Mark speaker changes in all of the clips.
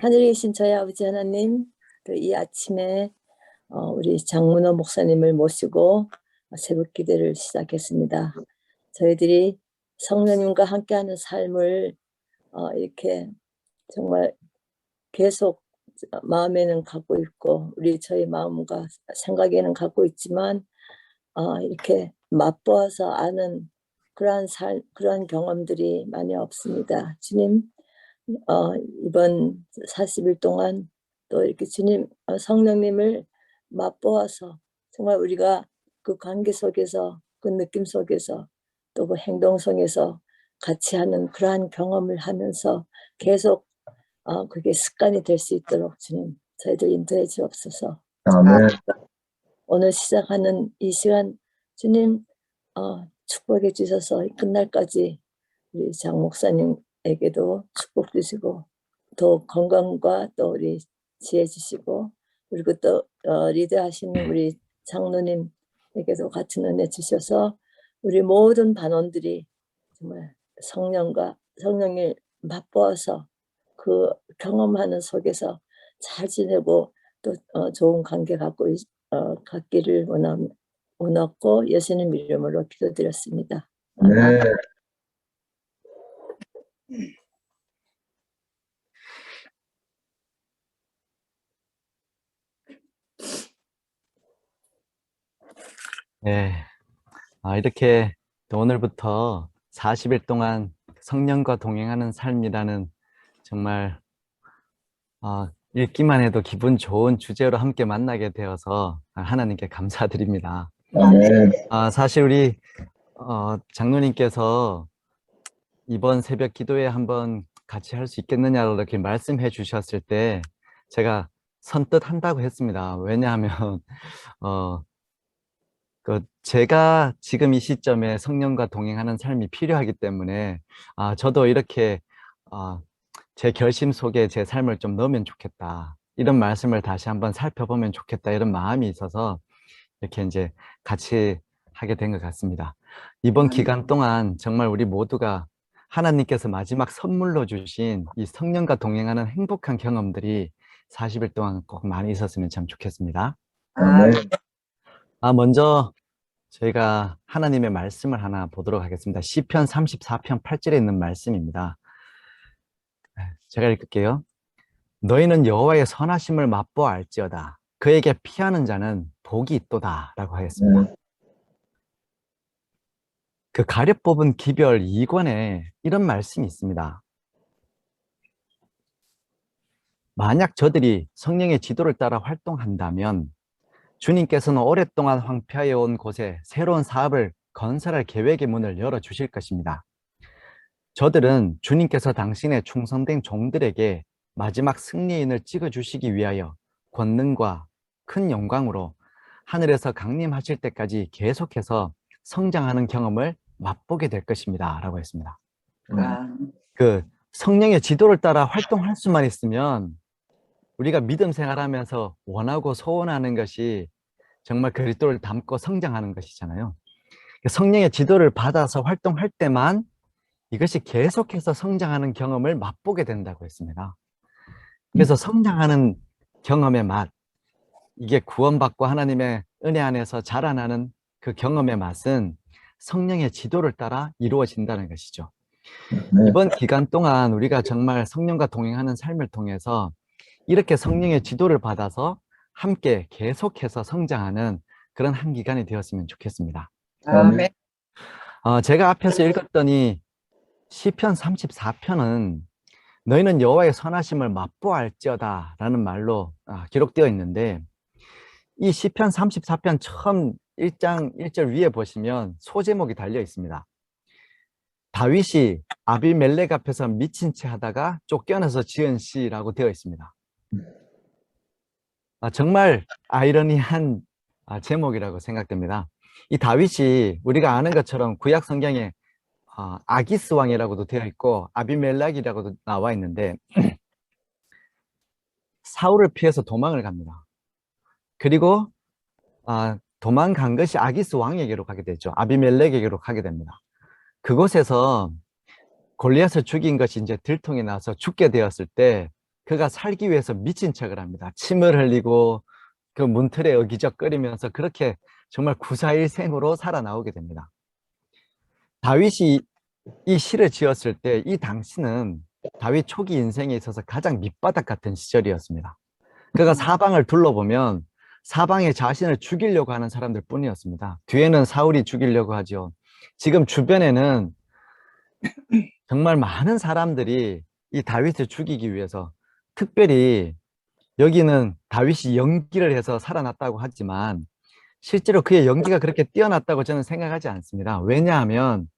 Speaker 1: 하늘에 계신 저희 아버지 하나님, 또 이 아침에 우리 장문호 목사님을 모시고 새벽 기도를 시작했습니다. 저희들이 성령님과 함께하는 삶을 이렇게 정말 계속 마음에는 갖고 있고 저희 마음과 생각에는 갖고 있지만 이렇게 맛보아서 아는 그러한 경험들이 많이 없습니다. 주님, 이번 40일 동안 또 이렇게 주님, 성령님을 맛보아서 정말 우리가 그 관계 속에서, 그 느낌 속에서, 또 그 행동 속에서 같이 하는 그러한 경험을 하면서 계속 그게 습관이 될 수 있도록 주님, 저희들 인도해 주옵소서.
Speaker 2: 아멘.
Speaker 1: 오늘 시작하는 이 시간 주님 축복해 주셔서 끝날까지 우리 장 목사님에게도 축복 주시고 또 건강과 또 우리 지혜 주시고 그리고 또 리드하시는 우리 장로님에게도 같은 은혜 주셔서 우리 모든 반원들이 정말 성령을 맛보아서 그 경험하는 속에서 잘 지내고 또 좋은 관계 갖기를 원하고 예수님 이름으로 기도드렸습니다. 아멘.
Speaker 2: 네.
Speaker 3: 네. 이렇게 오늘부터 40일 동안 성령과 동행하는 삶이라는 정말 읽기만 해도 기분 좋은 주제로 함께 만나게 되어서 하나님께 감사드립니다. 사실 우리 장로님께서 이번 새벽 기도에 한번 같이 할 수 있겠느냐고 이렇게 말씀해 주셨을 때 제가 선뜻 한다고 했습니다. 왜냐하면 제가 지금 이 시점에 성령과 동행하는 삶이 필요하기 때문에 저도 이렇게 제 결심 속에 제 삶을 좀 넣으면 좋겠다, 이런 말씀을 다시 한번 살펴보면 좋겠다, 이런 마음이 있어서 이렇게 이제 같이 하게 된 것 같습니다. 이번 기간 동안 정말 우리 모두가 하나님께서 마지막 선물로 주신 이 성령과 동행하는 행복한 경험들이 40일 동안 꼭 많이 있었으면 참 좋겠습니다. 먼저 저희가 하나님의 말씀을 하나 보도록 하겠습니다. 시편 34편 8절에 있는 말씀입니다. 제가 읽을게요. 너희는 여호와의 선하심을 맛보아 알지어다. 그에게 피하는 자는 복이 있도다 라고 하겠습니다. 그 가려 뽑은 기별 2권에 이런 말씀이 있습니다. 만약 저들이 성령의 지도를 따라 활동한다면 주님께서는 오랫동안 황폐하여 온 곳에 새로운 사업을 건설할 계획의 문을 열어주실 것입니다. 저들은 주님께서 당신의 충성된 종들에게 마지막 승리인을 찍어주시기 위하여 권능과 큰 영광으로 하늘에서 강림하실 때까지 계속해서 성장하는 경험을 맛보게 될 것입니다 라고 했습니다. 그 성령의 지도를 따라 활동할 수만 있으면 우리가 믿음 생활하면서 원하고 소원하는 것이 정말 그리스도를 닮고 성장하는 것이잖아요. 성령의 지도를 받아서 활동할 때만 이것이 계속해서 성장하는 경험을 맛보게 된다고 했습니다. 그래서 성장하는 경험의 맛, 이게 구원받고 하나님의 은혜 안에서 자라나는 그 경험의 맛은 성령의 지도를 따라 이루어진다는 것이죠. 이번 기간 동안 우리가 정말 성령과 동행하는 삶을 통해서 이렇게 성령의 지도를 받아서 함께 계속해서 성장하는 그런 한 기간이 되었으면 좋겠습니다.
Speaker 2: 아멘.
Speaker 3: 제가 앞에서 읽었더니 시편 34편은 너희는 여호와의 선하심을 맛보알지어다 라는 말로 기록되어 있는데, 이 시편 34편 처음 1장 1절 위에 보시면 소제목이 달려 있습니다. 다윗이 아비멜렉 앞에서 미친 채 하다가 쫓겨나서 지은 시라고 되어 있습니다. 정말 아이러니한 제목이라고 생각됩니다. 이 다윗이 우리가 아는 것처럼 구약 성경에 아기스 왕이라고도 되어 있고 아비멜렉이라고도 나와 있는데 사울을 피해서 도망을 갑니다. 그리고 도망간 것이 아기스 왕에게로 가게 되죠. 아비멜렉에게로 가게 됩니다. 그곳에서 골리앗을 죽인 것이 이제 들통이 나서 죽게 되었을 때 그가 살기 위해서 미친 척을 합니다. 침을 흘리고 그 문틀에 어기적거리면서 그렇게 정말 구사일생으로 살아나오게 됩니다. 다윗이 이 시를 지었을 때 이 당시는 다윗 초기 인생에 있어서 가장 밑바닥 같은 시절이었습니다. 그가 사방을 둘러보면 사방에 자신을 죽이려고 하는 사람들 뿐이었습니다. 뒤에는 사울이 죽이려고 하죠. 지금 주변에는 정말 많은 사람들이 이 다윗을 죽이기 위해서, 특별히 여기는 다윗이 연기를 해서 살아났다고 하지만 실제로 그의 연기가 그렇게 뛰어났다고 저는 생각하지 않습니다. 왜냐하면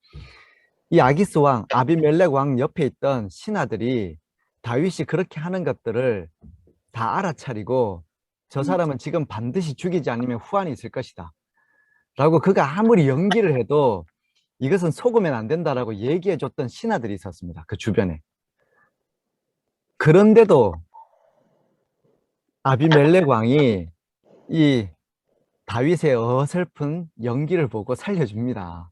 Speaker 3: 이 아기스 왕, 아비멜렉 왕 옆에 있던 신하들이 다윗이 그렇게 하는 것들을 다 알아차리고 저 사람은 지금 반드시 죽이지 않으면 후환이 있을 것이다 라고, 그가 아무리 연기를 해도 이것은 속으면 안 된다라고 얘기해 줬던 신하들이 있었습니다. 그 주변에. 그런데도 아비멜렉 왕이 이 다윗의 어설픈 연기를 보고 살려줍니다.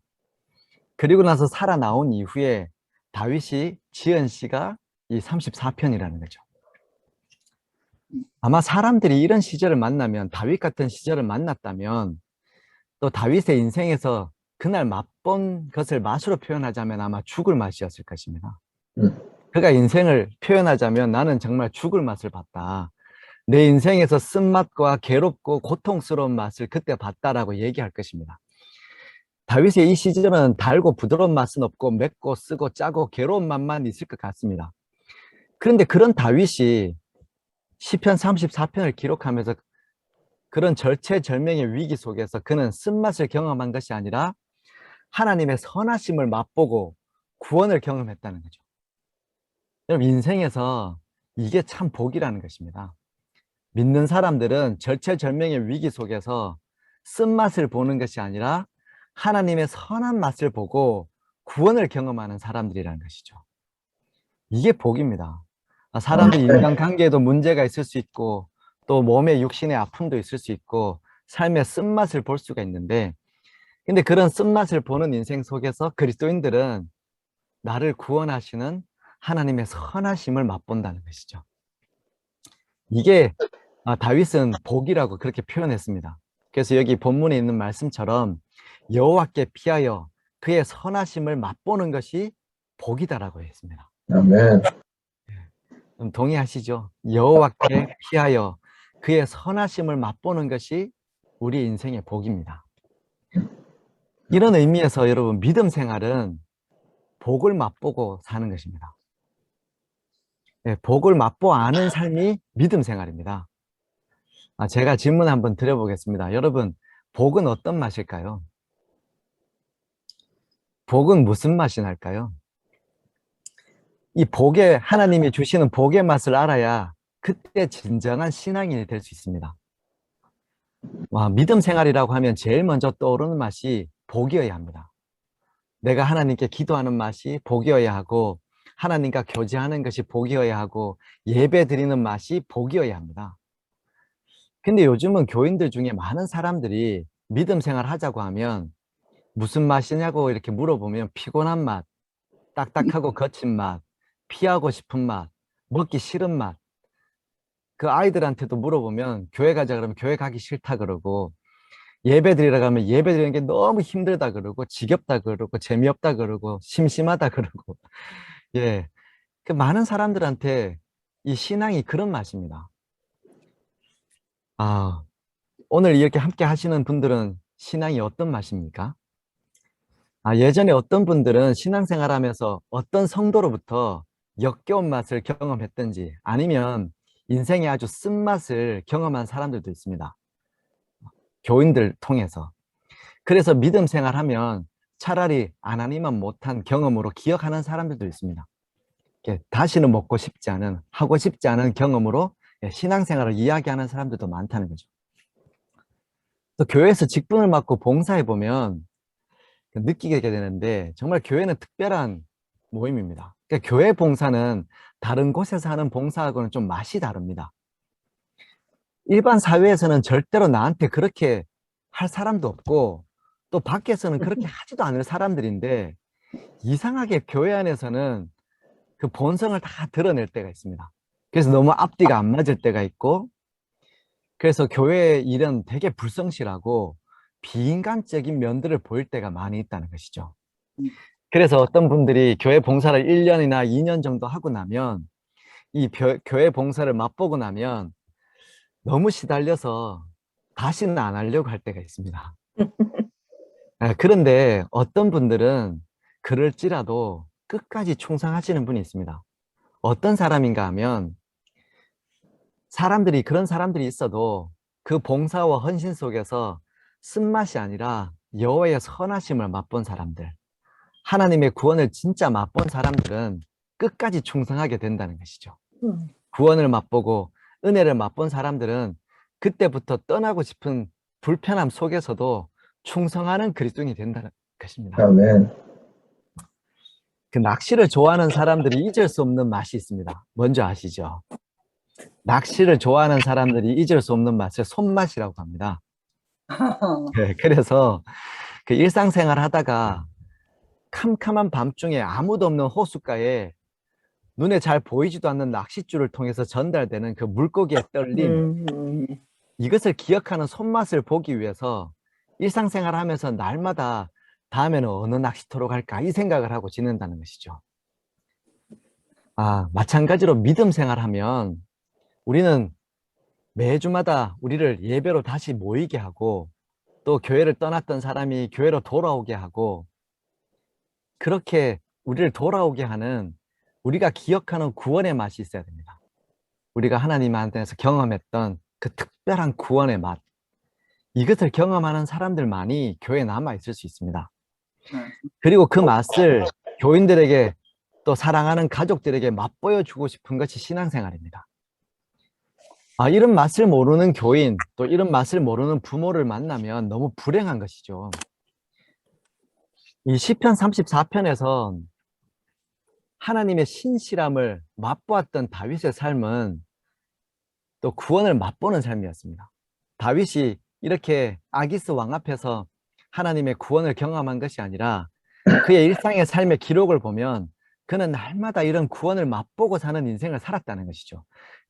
Speaker 3: 그리고 나서 살아나온 이후에 다윗이 지은 시가 이 34편이라는 거죠. 아마 사람들이 이런 시절을 만나면, 다윗 같은 시절을 만났다면, 또 다윗의 인생에서 그날 맛본 것을 맛으로 표현하자면 아마 죽을 맛이었을 것입니다. 그가 인생을 표현하자면 나는 정말 죽을 맛을 봤다. 내 인생에서 쓴맛과 괴롭고 고통스러운 맛을 그때 봤다라고 얘기할 것입니다. 다윗의 이 시절은 달고 부드러운 맛은 없고 맵고 쓰고 짜고 괴로운 맛만 있을 것 같습니다. 그런데 그런 다윗이 시편 34편을 기록하면서 그런 절체절명의 위기 속에서 그는 쓴맛을 경험한 것이 아니라 하나님의 선하심을 맛보고 구원을 경험했다는 거죠. 여러분, 인생에서 이게 참 복이라는 것입니다. 믿는 사람들은 절체절명의 위기 속에서 쓴맛을 보는 것이 아니라 하나님의 선한 맛을 보고 구원을 경험하는 사람들이라는 것이죠. 이게 복입니다. 사람들 인간관계에도 문제가 있을 수 있고 또 몸의 육신의 아픔도 있을 수 있고 삶의 쓴맛을 볼 수가 있는데, 근데 그런 쓴맛을 보는 인생 속에서 그리스도인들은 나를 구원하시는 하나님의 선하심을 맛본다는 것이죠. 이게 다윗은 복이라고 그렇게 표현했습니다. 그래서 여기 본문에 있는 말씀처럼 여호와께 피하여 그의 선하심을 맛보는 것이 복이다라고 했습니다.
Speaker 2: 아멘.
Speaker 3: 동의하시죠? 여호와께 피하여 그의 선하심을 맛보는 것이 우리 인생의 복입니다. 이런 의미에서 여러분, 믿음 생활은 복을 맛보고 사는 것입니다. 네, 복을 맛보 아는 삶이 믿음 생활입니다. 제가 질문 한번 드려보겠습니다. 여러분, 복은 어떤 맛일까요? 복은 무슨 맛이 날까요? 이 복의, 하나님이 주시는 복의 맛을 알아야 그때 진정한 신앙인이 될 수 있습니다. 믿음 생활이라고 하면 제일 먼저 떠오르는 맛이 복이어야 합니다. 내가 하나님께 기도하는 맛이 복이어야 하고, 하나님과 교제하는 것이 복이어야 하고, 예배 드리는 맛이 복이어야 합니다. 근데 요즘은 교인들 중에 많은 사람들이 믿음 생활 하자고 하면 무슨 맛이냐고 이렇게 물어보면 피곤한 맛, 딱딱하고 거친 맛, 피하고 싶은 맛, 먹기 싫은 맛. 그 아이들한테도 물어보면 교회 가자 그러면 교회 가기 싫다 그러고, 예배 드리라고 하면 예배 드리는 게 너무 힘들다 그러고, 지겹다 그러고, 재미없다 그러고, 심심하다 그러고. 예, 그 많은 사람들한테 이 신앙이 그런 맛입니다. 오늘 이렇게 함께 하시는 분들은 신앙이 어떤 맛입니까? 예전에 어떤 분들은 신앙생활 하면서 어떤 성도로부터 역겨운 맛을 경험했든지 아니면 인생의 아주 쓴맛을 경험한 사람들도 있습니다. 교인들 통해서. 그래서 믿음 생활하면 차라리 안 하니만 못한 경험으로 기억하는 사람들도 있습니다. 다시는 먹고 싶지 않은, 하고 싶지 않은 경험으로 신앙생활을 이야기하는 사람들도 많다는 거죠. 또 교회에서 직분을 맡고 봉사해 보면 느끼게 되는데, 정말 교회는 특별한 모임입니다. 그러니까 교회 봉사는 다른 곳에서 하는 봉사하고는 좀 맛이 다릅니다. 일반 사회에서는 절대로 나한테 그렇게 할 사람도 없고, 또 밖에서는 그렇게 하지도 않을 사람들인데, 이상하게 교회 안에서는 그 본성을 다 드러낼 때가 있습니다. 그래서 너무 앞뒤가 안 맞을 때가 있고, 그래서 교회 일은 되게 불성실하고 비인간적인 면들을 보일 때가 많이 있다는 것이죠. 그래서 어떤 분들이 교회 봉사를 1년이나 2년 정도 하고 나면 이 교회 봉사를 맛보고 나면 너무 시달려서 다시는 안 하려고 할 때가 있습니다. 그런데 어떤 분들은 그럴지라도 끝까지 충성하시는 분이 있습니다. 어떤 사람인가 하면 그런 사람들이 있어도 그 봉사와 헌신 속에서 쓴맛이 아니라 여호와의 선하심을 맛본 사람들, 하나님의 구원을 진짜 맛본 사람들은 끝까지 충성하게 된다는 것이죠. 구원을 맛보고 은혜를 맛본 사람들은 그때부터 떠나고 싶은 불편함 속에서도 충성하는 그리스도인이 된다는 것입니다.
Speaker 2: 아멘.
Speaker 3: 그 낚시를 좋아하는 사람들이 잊을 수 없는 맛이 있습니다. 뭔지 아시죠? 낚시를 좋아하는 사람들이 잊을 수 없는 맛을 손맛이라고 합니다. 네, 그래서 그 일상생활 하다가 캄캄한 밤중에 아무도 없는 호숫가에 눈에 잘 보이지도 않는 낚싯줄을 통해서 전달되는 그 물고기의 떨림, 이것을 기억하는 손맛을 보기 위해서 일상생활 하면서 날마다 다음에는 어느 낚시터로 갈까 이 생각을 하고 지낸다는 것이죠. 마찬가지로 믿음 생활하면 우리는 매주마다 우리를 예배로 다시 모이게 하고 또 교회를 떠났던 사람이 교회로 돌아오게 하고 그렇게 우리를 돌아오게 하는 우리가 기억하는 구원의 맛이 있어야 됩니다. 우리가 하나님한테서 경험했던 그 특별한 구원의 맛, 이것을 경험하는 사람들만이 교회에 남아 있을 수 있습니다. 그리고 그 맛을 교인들에게 또 사랑하는 가족들에게 맛보여 주고 싶은 것이 신앙생활입니다. 이런 맛을 모르는 교인, 또 이런 맛을 모르는 부모를 만나면 너무 불행한 것이죠. 이 시편 34편에서 하나님의 신실함을 맛보았던 다윗의 삶은 또 구원을 맛보는 삶이었습니다. 다윗이 이렇게 아기스 왕 앞에서 하나님의 구원을 경험한 것이 아니라 그의 일상의 삶의 기록을 보면 그는 날마다 이런 구원을 맛보고 사는 인생을 살았다는 것이죠.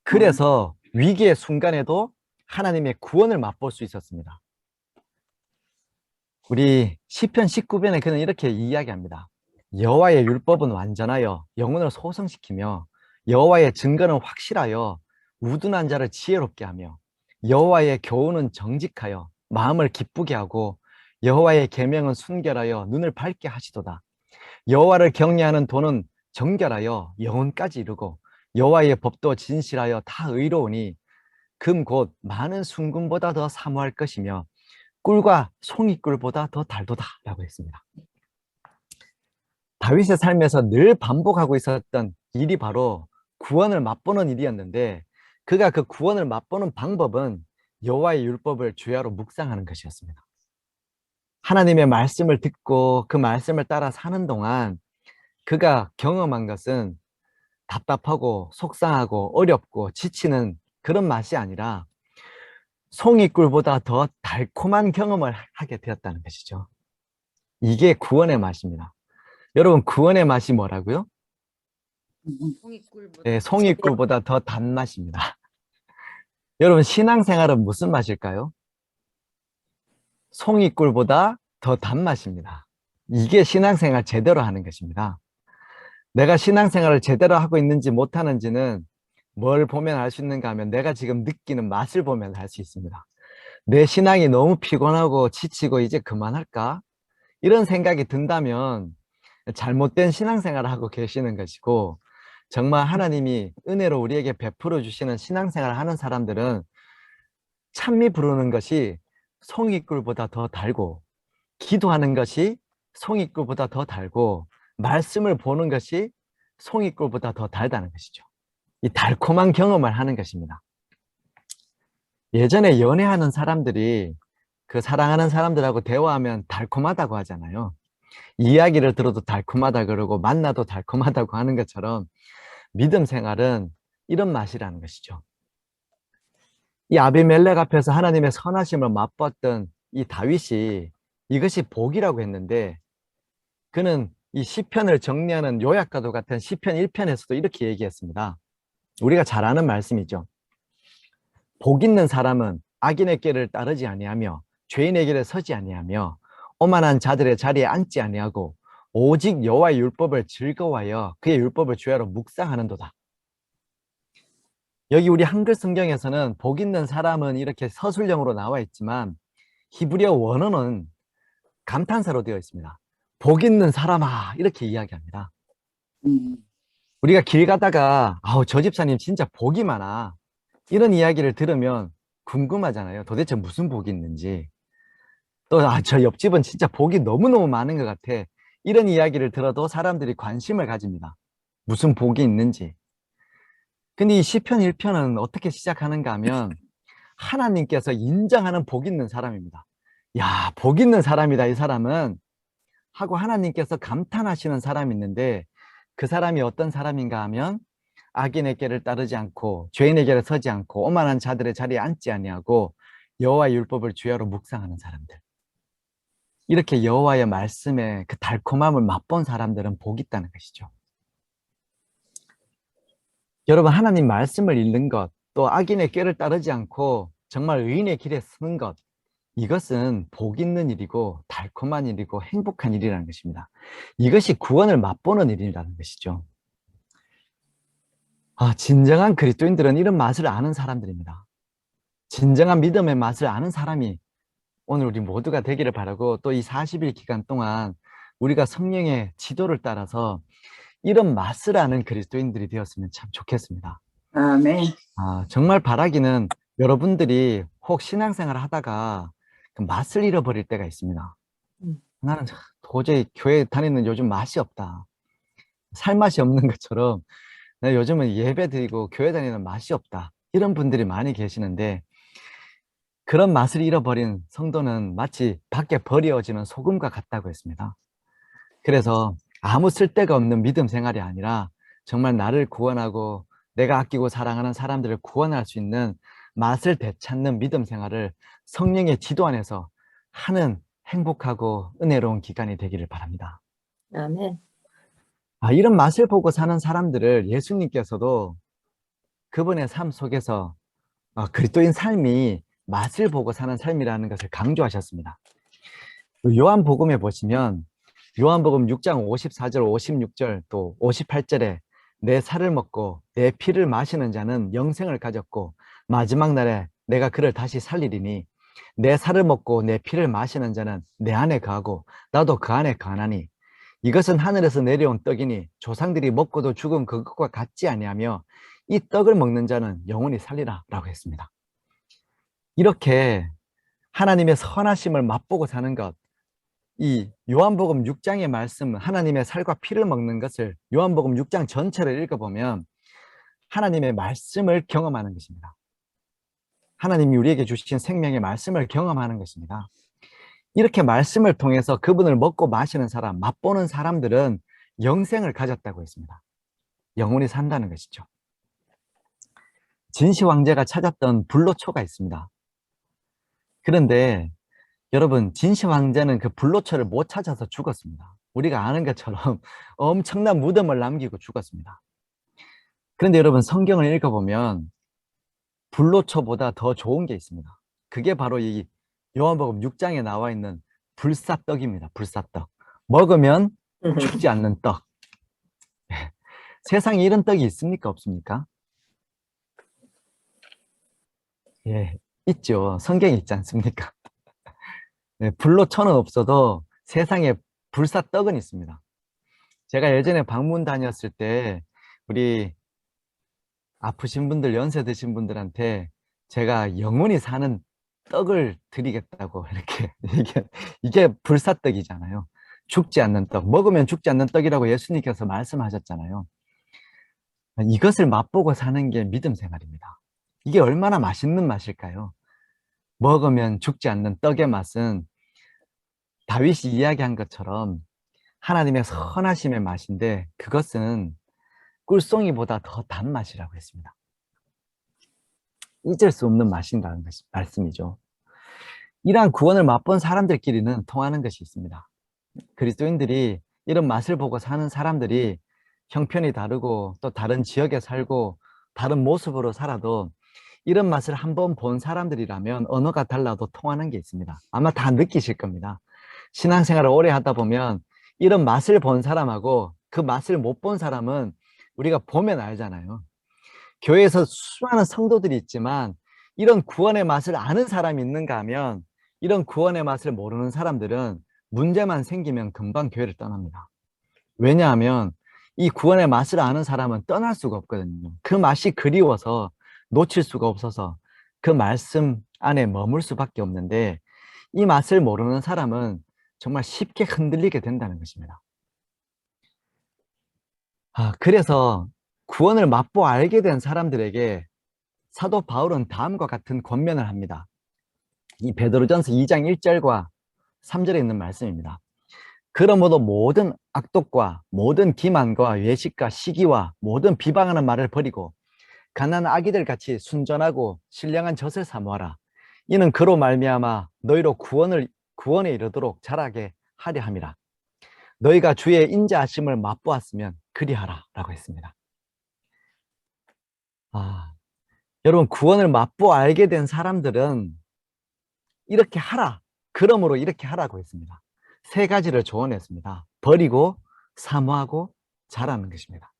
Speaker 3: 그래서 위기의 순간에도 하나님의 구원을 맛볼 수 있었습니다. 우리 시편 19편에 그는 이렇게 이야기합니다. 여호와의 율법은 완전하여 영혼을 소성시키며 여호와의 증거는 확실하여 우둔한 자를 지혜롭게 하며 여호와의 교훈은 정직하여 마음을 기쁘게 하고 여호와의 계명은 순결하여 눈을 밝게 하시도다. 여호와를 경외하는 도는 정결하여 영혼까지 이르고 여호와의 법도 진실하여 다 의로우니 금 곧 많은 순금보다 더 사모할 것이며 꿀과 송이꿀보다 더 달도다 라고 했습니다. 다윗의 삶에서 늘 반복하고 있었던 일이 바로 구원을 맛보는 일이었는데 그가 그 구원을 맛보는 방법은 여호와의 율법을 주야로 묵상하는 것이었습니다. 하나님의 말씀을 듣고 그 말씀을 따라 사는 동안 그가 경험한 것은 답답하고 속상하고 어렵고 지치는 그런 맛이 아니라 송이꿀보다 더 달콤한 경험을 하게 되었다는 것이죠. 이게 구원의 맛입니다. 여러분, 구원의 맛이 뭐라고요? 네, 송이꿀보다 더 단맛입니다. 여러분, 신앙생활은 무슨 맛일까요? 송이꿀보다 더 단맛입니다. 이게 신앙생활 제대로 하는 것입니다. 내가 신앙생활을 제대로 하고 있는지 못하는지는 뭘 보면 알 수 있는가 하면 내가 지금 느끼는 맛을 보면 알 수 있습니다. 내 신앙이 너무 피곤하고 지치고 이제 그만할까? 이런 생각이 든다면 잘못된 신앙생활을 하고 계시는 것이고 정말 하나님이 은혜로 우리에게 베풀어 주시는 신앙생활을 하는 사람들은 찬미 부르는 것이 송이꿀보다 더 달고 기도하는 것이 송이꿀보다 더 달고 말씀을 보는 것이 송이꿀보다 더 달다는 것이죠. 이 달콤한 경험을 하는 것입니다. 예전에 연애하는 사람들이 그 사랑하는 사람들하고 대화하면 달콤하다고 하잖아요. 이야기를 들어도 달콤하다 그러고 만나도 달콤하다고 하는 것처럼 믿음 생활은 이런 맛이라는 것이죠. 이 아비멜렉 앞에서 하나님의 선하심을 맛봤던 이 다윗이 이것이 복이라고 했는데 그는 이 시편을 정리하는 요약과도 같은 시편 1편에서도 이렇게 얘기했습니다. 우리가 잘 아는 말씀이죠. 복 있는 사람은 악인의 길을 따르지 아니하며 죄인의 길에 서지 아니하며 오만한 자들의 자리에 앉지 아니하고 오직 여호와의 율법을 즐거워하여 그의 율법을 주야로 묵상하는도다. 여기 우리 한글 성경에서는 복 있는 사람은 이렇게 서술형으로 나와 있지만 히브리어 원어는 감탄사로 되어 있습니다. 복 있는 사람아 이렇게 이야기합니다. 우리가 길 가다가 아우 저 집사님 진짜 복이 많아 이런 이야기를 들으면 궁금하잖아요. 도대체 무슨 복이 있는지. 또 저 옆집은 진짜 복이 너무너무 많은 것 같아. 이런 이야기를 들어도 사람들이 관심을 가집니다. 무슨 복이 있는지. 근데 이 시편 1편은 어떻게 시작하는가 하면 하나님께서 인정하는 복 있는 사람입니다. 야, 복 있는 사람이다 이 사람은 하고 하나님께서 감탄하시는 사람이 있는데 그 사람이 어떤 사람인가 하면 악인의 길을 따르지 않고 죄인의 길에 서지 않고 오만한 자들의 자리에 앉지 아니하고 여호와의 율법을 주야로 묵상하는 사람들. 이렇게 여호와의 말씀에 그 달콤함을 맛본 사람들은 복이 있다는 것이죠. 여러분 하나님 말씀을 읽는 것, 또 악인의 꾀를 따르지 않고 정말 의인의 길에 서는 것, 이것은 복 있는 일이고 달콤한 일이고 행복한 일이라는 것입니다. 이것이 구원을 맛보는 일이라는 것이죠. 진정한 그리스도인들은 이런 맛을 아는 사람들입니다. 진정한 믿음의 맛을 아는 사람이 오늘 우리 모두가 되기를 바라고 또 이 40일 기간 동안 우리가 성령의 지도를 따라서 이런 맛을 아는 그리스도인들이 되었으면 참 좋겠습니다.
Speaker 2: 아멘.
Speaker 3: 정말 바라기는 여러분들이 혹 신앙생활을 하다가 그 맛을 잃어버릴 때가 있습니다. 나는 도저히 교회 다니는 요즘 맛이 없다. 살맛이 없는 것처럼 나 요즘은 예배 드리고 교회 다니는 맛이 없다. 이런 분들이 많이 계시는데 그런 맛을 잃어버린 성도는 마치 밖에 버려지는 소금과 같다고 했습니다. 그래서 아무 쓸데가 없는 믿음 생활이 아니라 정말 나를 구원하고 내가 아끼고 사랑하는 사람들을 구원할 수 있는 맛을 되찾는 믿음 생활을 성령의 지도 안에서 하는 행복하고 은혜로운 기간이 되기를 바랍니다.
Speaker 1: 아멘.
Speaker 3: 이런 맛을 보고 사는 사람들을 예수님께서도 그분의 삶 속에서 그리스도인 삶이 맛을 보고 사는 삶이라는 것을 강조하셨습니다. 요한복음에 보시면 요한복음 6장 54절, 56절 또 58절에 내 살을 먹고 내 피를 마시는 자는 영생을 가졌고 마지막 날에 내가 그를 다시 살리리니 내 살을 먹고 내 피를 마시는 자는 내 안에 거하고 나도 그 안에 거하나니 이것은 하늘에서 내려온 떡이니 조상들이 먹고도 죽은 그것과 같지 아니하며 이 떡을 먹는 자는 영원히 살리라 라고 했습니다. 이렇게 하나님의 선하심을 맛보고 사는 것, 이 요한복음 6장의 말씀, 하나님의 살과 피를 먹는 것을 요한복음 6장 전체를 읽어보면 하나님의 말씀을 경험하는 것입니다. 하나님이 우리에게 주신 생명의 말씀을 경험하는 것입니다. 이렇게 말씀을 통해서 그분을 먹고 마시는 사람, 맛보는 사람들은 영생을 가졌다고 했습니다. 영원히 산다는 것이죠. 진시 황제가 찾았던 불로초가 있습니다. 그런데 여러분, 진시 황제는 그 불로초를 못 찾아서 죽었습니다. 우리가 아는 것처럼 엄청난 무덤을 남기고 죽었습니다. 그런데 여러분, 성경을 읽어보면 불로초보다 더 좋은 게 있습니다. 그게 바로 이 요한복음 6장에 나와 있는 불사떡입니다. 불사떡. 먹으면 죽지 않는 떡. 세상에 이런 떡이 있습니까? 없습니까? 예, 있죠. 성경에 있지 않습니까? 네, 불로초는 없어도 세상에 불사떡은 있습니다. 제가 예전에 방문 다녔을 때 우리 아프신 분들, 연세 드신 분들한테 제가 영원히 사는 떡을 드리겠다고 이렇게 이게 불사떡이잖아요. 죽지 않는 떡, 먹으면 죽지 않는 떡이라고 예수님께서 말씀하셨잖아요. 이것을 맛보고 사는 게 믿음 생활입니다. 이게 얼마나 맛있는 맛일까요? 먹으면 죽지 않는 떡의 맛은 다윗이 이야기한 것처럼 하나님의 선하심의 맛인데 그것은 꿀송이보다 더 단맛이라고 했습니다. 잊을 수 없는 맛인다는 말씀이죠. 이러한 구원을 맛본 사람들끼리는 통하는 것이 있습니다. 그리스도인들이 이런 맛을 보고 사는 사람들이 형편이 다르고 또 다른 지역에 살고 다른 모습으로 살아도 이런 맛을 한번 본 사람들이라면 언어가 달라도 통하는 게 있습니다. 아마 다 느끼실 겁니다. 신앙생활을 오래 하다 보면 이런 맛을 본 사람하고 그 맛을 못 본 사람은 우리가 보면 알잖아요. 교회에서 수많은 성도들이 있지만 이런 구원의 맛을 아는 사람이 있는가 하면 이런 구원의 맛을 모르는 사람들은 문제만 생기면 금방 교회를 떠납니다. 왜냐하면 이 구원의 맛을 아는 사람은 떠날 수가 없거든요. 그 맛이 그리워서 놓칠 수가 없어서 그 말씀 안에 머물 수밖에 없는데 이 맛을 모르는 사람은 정말 쉽게 흔들리게 된다는 것입니다. 그래서 구원을 맛보 알게 된 사람들에게 사도 바울은 다음과 같은 권면을 합니다. 이 베드로전서 2장 1절과 3절에 있는 말씀입니다. 그러므로 모든 악독과 모든 기만과 외식과 시기와 모든 비방하는 말을 버리고 가난한 아기들 같이 순전하고 신령한 젖을 사모하라. 이는 그로 말미암아 너희로 구원에 이르도록 자라게 하려 함이라. 너희가 주의 인자하심을 맛보았으면 그리하라 라고 했습니다. 여러분, 구원을 맛보 알게 된 사람들은 이렇게 하라. 그러므로 이렇게 하라고 했습니다. 세 가지를 조언했습니다. 버리고, 사모하고, 잘하는 것입니다.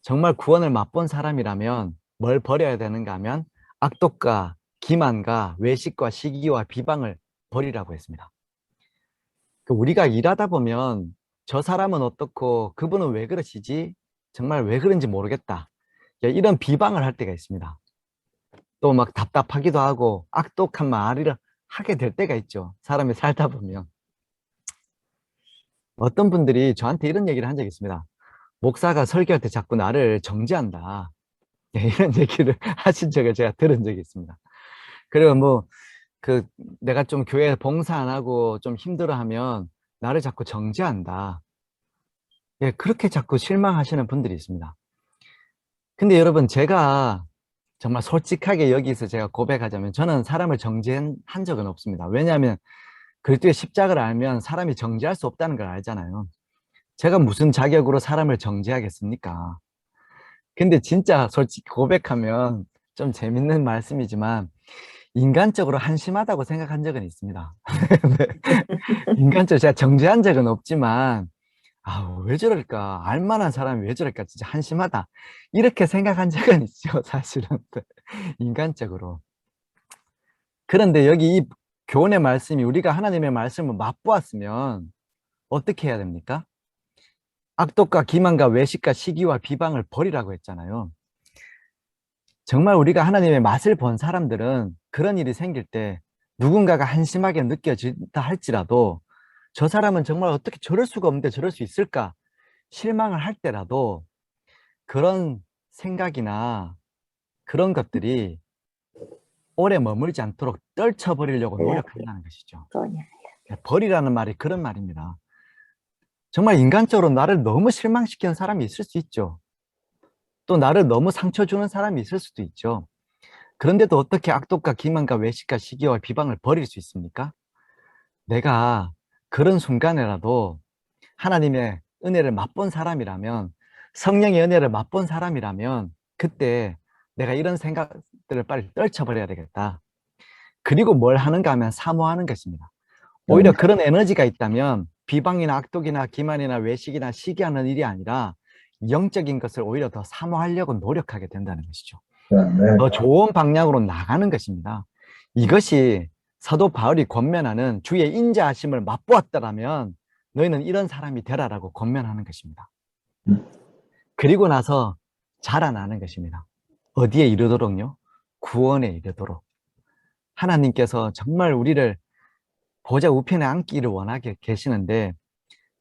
Speaker 3: 정말 구원을 맛본 사람이라면 뭘 버려야 되는가 하면 악독과 기만과 외식과 시기와 비방을 버리라고 했습니다. 우리가 일하다 보면 저 사람은 어떻고 그분은 왜 그러시지? 정말 왜 그런지 모르겠다. 이런 비방을 할 때가 있습니다. 또 막 답답하기도 하고 악독한 말을 하게 될 때가 있죠. 사람이 살다 보면. 어떤 분들이 저한테 이런 얘기를 한 적이 있습니다. 목사가 설교할 때 자꾸 나를 정죄한다. 이런 얘기를 하신 적을 제가 들은 적이 있습니다. 그리고 내가 좀 교회 봉사 안 하고 좀 힘들어하면 나를 자꾸 정죄한다. 그렇게 자꾸 실망하시는 분들이 있습니다. 근데 여러분, 제가 정말 솔직하게 여기서 제가 고백하자면 저는 사람을 정죄한 적은 없습니다. 왜냐하면 그리스도의 십자가를 알면 사람이 정죄할 수 없다는 걸 알잖아요. 제가 무슨 자격으로 사람을 정죄하겠습니까? 근데 진짜 솔직히 고백하면 좀 재밌는 말씀이지만 인간적으로 한심하다고 생각한 적은 있습니다. 인간적으로 제가 정죄한 적은 없지만 왜 저럴까? 알만한 사람이 왜 저럴까? 진짜 한심하다. 이렇게 생각한 적은 있죠, 사실은. 인간적으로. 그런데 여기 이 교훈의 말씀이 우리가 하나님의 말씀을 맛보았으면 어떻게 해야 됩니까? 악독과 기만과 외식과 시기와 비방을 버리라고 했잖아요. 정말 우리가 하나님의 맛을 본 사람들은 그런 일이 생길 때 누군가가 한심하게 느껴진다 할지라도 저 사람은 정말 어떻게 저럴 수가 없는데 저럴 수 있을까? 실망을 할 때라도 그런 생각이나 그런 것들이 오래 머물지 않도록 떨쳐버리려고 노력한다는 것이죠. 버리라는 말이 그런 말입니다. 정말 인간적으로 나를 너무 실망시키는 사람이 있을 수 있죠. 또 나를 너무 상처 주는 사람이 있을 수도 있죠. 그런데도 어떻게 악독과 기만과 외식과 시기와 비방을 버릴 수 있습니까? 내가 그런 순간에라도 하나님의 은혜를 맛본 사람이라면, 성령의 은혜를 맛본 사람이라면 그때 내가 이런 생각들을 빨리 떨쳐버려야 되겠다. 그리고 뭘 하는가 하면 사모하는 것입니다. 오히려 그런 에너지가 있다면 비방이나 악독이나 기만이나 외식이나 시기하는 일이 아니라 영적인 것을 오히려 더 사모하려고 노력하게 된다는 것이죠. 더 좋은 방향으로 나가는 것입니다. 이것이 사도 바울이 권면하는 주의 인자하심을 맛보았더라면 너희는 이런 사람이 되라라고 권면하는 것입니다. 그리고 나서 자라나는 것입니다. 어디에 이르도록요? 구원에 이르도록. 하나님께서 정말 우리를 보좌 우편에 앉기를 원하게 계시는데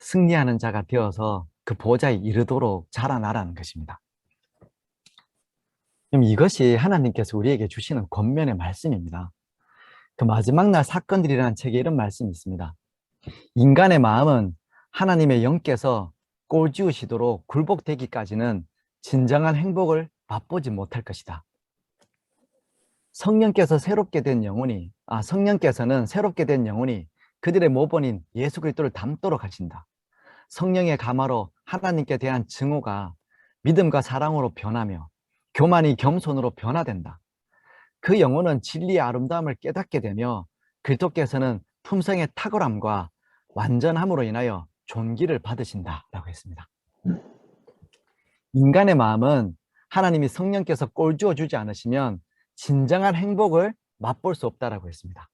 Speaker 3: 승리하는 자가 되어서 그 보좌에 이르도록 자라나라는 것입니다. 그럼 이것이 하나님께서 우리에게 주시는 권면의 말씀입니다. 그 마지막 날 사건들이라는 책에 이런 말씀이 있습니다. 인간의 마음은 하나님의 영께서 꼴지우시도록 굴복되기까지는 진정한 행복을 맛보지 못할 것이다. 성령께서는 새롭게 된 영혼이 그들의 모본인 예수 그리스도를 닮도록 하신다. 성령의 감화로 하나님께 대한 증오가 믿음과 사랑으로 변하며 교만이 겸손으로 변화된다. 그 영혼은 진리의 아름다움을 깨닫게 되며 그리스도께서는 품성의 탁월함과 완전함으로 인하여 존귀를 받으신다라고 했습니다. 인간의 마음은 하나님이 성령께서 꼴주어 주지 않으시면 진정한 행복을 맛볼 수 없다라고 했습니다.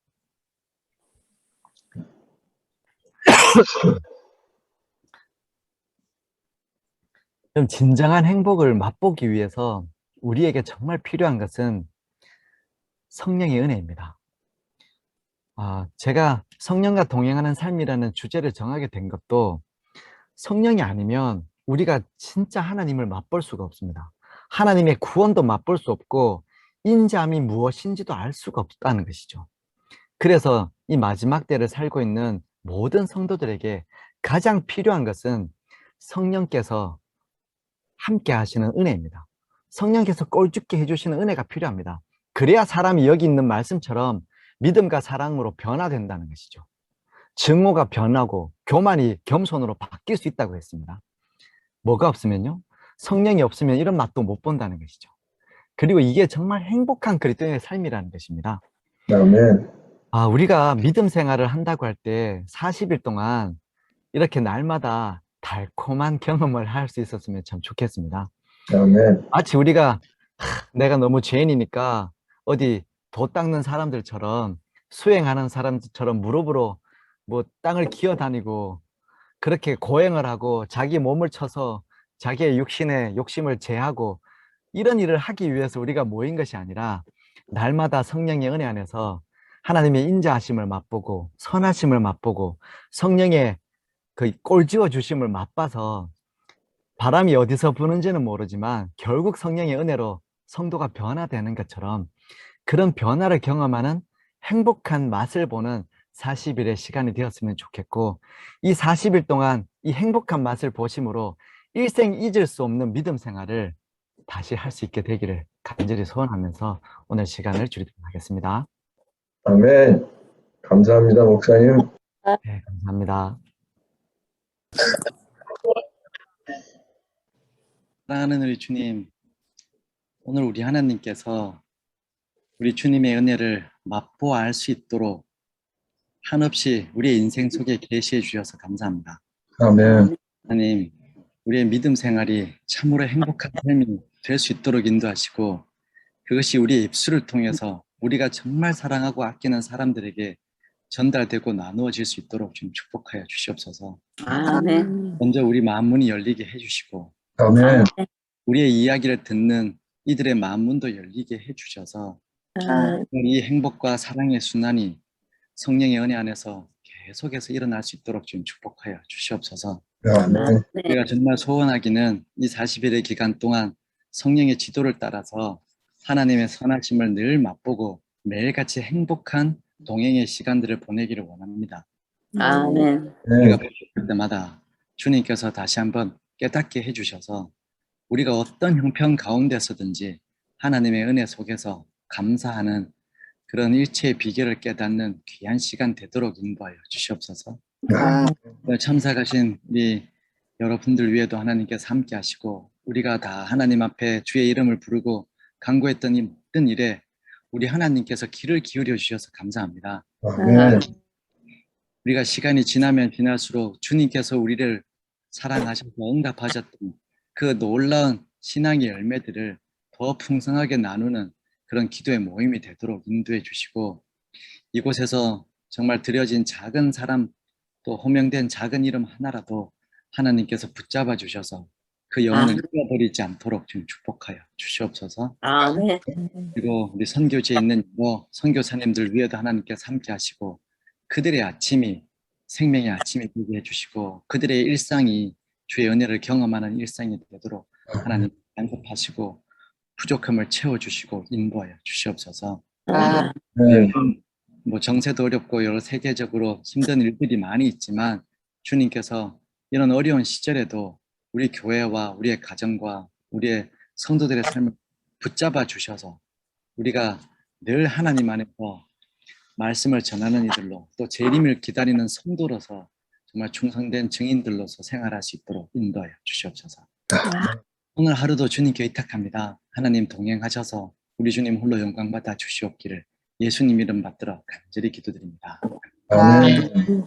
Speaker 3: 그럼 진정한 행복을 맛보기 위해서 우리에게 정말 필요한 것은 성령의 은혜입니다. 제가 성령과 동행하는 삶이라는 주제를 정하게 된 것도 성령이 아니면 우리가 진짜 하나님을 맛볼 수가 없습니다. 하나님의 구원도 맛볼 수 없고 인자함이 무엇인지도 알 수가 없다는 것이죠. 그래서 이 마지막 때를 살고 있는 모든 성도들에게 가장 필요한 것은 성령께서 함께 하시는 은혜입니다. 성령께서 꼴죽게 해주시는 은혜가 필요합니다. 그래야 사람이 여기 있는 말씀처럼 믿음과 사랑으로 변화된다는 것이죠. 증오가 변하고 교만이 겸손으로 바뀔 수 있다고 했습니다. 뭐가 없으면요? 성령이 없으면 이런 맛도 못 본다는 것이죠. 그리고 이게 정말 행복한 그리스도인의 삶이라는 것입니다.
Speaker 2: 아멘.
Speaker 3: 우리가 믿음 생활을 한다고 할 때 40일 동안 이렇게 날마다 달콤한 경험을 할 수 있었으면 참 좋겠습니다.
Speaker 2: 아멘.
Speaker 3: 마치 우리가 내가 너무 죄인이니까 어디 도 닦는 사람들처럼 수행하는 사람들처럼 무릎으로 뭐 땅을 기어다니고 그렇게 고행을 하고 자기 몸을 쳐서 자기의 육신의 욕심을 제하고 이런 일을 하기 위해서 우리가 모인 것이 아니라 날마다 성령의 은혜 안에서 하나님의 인자하심을 맛보고 선하심을 맛보고 성령의 그 꼴지어 주심을 맛봐서 바람이 어디서 부는지는 모르지만 결국 성령의 은혜로 성도가 변화되는 것처럼 그런 변화를 경험하는 행복한 맛을 보는 40일의 시간이 되었으면 좋겠고 이 40일 동안 이 행복한 맛을 보심으로 일생 잊을 수 없는 믿음 생활을 다시 할 수 있게 되기를 간절히 소원하면서 오늘 시간을 줄이도록 하겠습니다.
Speaker 2: 아멘. 감사합니다, 목사님.
Speaker 3: 네, 감사합니다. 사랑하는 우리 주님, 오늘 우리 하나님께서 우리 주님의 은혜를 맛보아 알 수 있도록 한없이 우리의 인생 속에 계시해 주셔서 감사합니다.
Speaker 2: 아멘.
Speaker 3: 하나님, 우리의 믿음 생활이 참으로 행복한 삶이 될 수 있도록 인도하시고 그것이 우리의 입술을 통해서 우리가 정말 사랑하고 아끼는 사람들에게 전달되고 나누어질 수 있도록 좀 축복하여 주시옵소서.
Speaker 1: 아멘.
Speaker 3: 먼저 우리 마음 문이 열리게 해주시고
Speaker 2: 아멘.
Speaker 3: 우리의 이야기를 듣는 이들의 마음 문도 열리게 해주셔서 이 행복과 사랑의 순환이 성령의 은혜 안에서 계속해서 일어날 수 있도록 좀 축복하여 주시옵소서.
Speaker 2: 아멘.
Speaker 3: 우리가 정말 소원하기는 이 40일의 기간 동안 성령의 지도를 따라서 하나님의 선하심을 늘 맛보고 매일같이 행복한 동행의 시간들을 보내기를 원합니다.
Speaker 1: 아멘.
Speaker 3: 우리가 볼 때마다 주님께서 다시 한번 깨닫게 해주셔서 우리가 어떤 형편 가운데서든지 하나님의 은혜 속에서 감사하는 그런 일체의 비결을 깨닫는 귀한 시간 되도록 인도하여 주시옵소서. 오늘 참석하신 우리 여러분들 위에도 하나님께서 함께 하시고 우리가 다 하나님 앞에 주의 이름을 부르고 간구했던 이 모든 일에 우리 하나님께서 귀를 기울여 주셔서 감사합니다.
Speaker 2: 아멘.
Speaker 3: 우리가 시간이 지나면 지날수록 주님께서 우리를 사랑하셔서 응답하셨던 그 놀라운 신앙의 열매들을 더 풍성하게 나누는 그런 기도의 모임이 되도록 인도해 주시고 이곳에서 정말 드려진 작은 사람 또 호명된 작은 이름 하나라도 하나님께서 붙잡아 주셔서 그 영혼을 잃어버리지 않도록 좀 축복하여 주시옵소서.
Speaker 1: 아멘.
Speaker 3: 그리고 우리 선교지에 있는 선교사님들 위에도 하나님께서 함께 하시고 그들의 아침이 생명의 아침이 되게 해주시고 그들의 일상이 주의 은혜를 경험하는 일상이 되도록 하나님 간섭하시고 부족함을 채워주시고 인도하여 주시옵소서.
Speaker 2: 네.
Speaker 3: 뭐 정세도 어렵고 여러 세계적으로 힘든 일들이 많이 있지만 주님께서 이런 어려운 시절에도 우리 교회와 우리의 가정과 우리의 성도들의 삶을 붙잡아 주셔서 우리가 늘 하나님 안에서 말씀을 전하는 이들로 또 재림을 기다리는 성도로서 정말 충성된 증인들로서 생활할 수 있도록 인도하여 주시옵소서.
Speaker 4: 오늘 하루도 주님께 의탁합니다. 하나님 동행하셔서 우리 주님 홀로 영광 받아 주시옵기를 예수님 이름 받들어 간절히 기도드립니다.
Speaker 2: 아멘.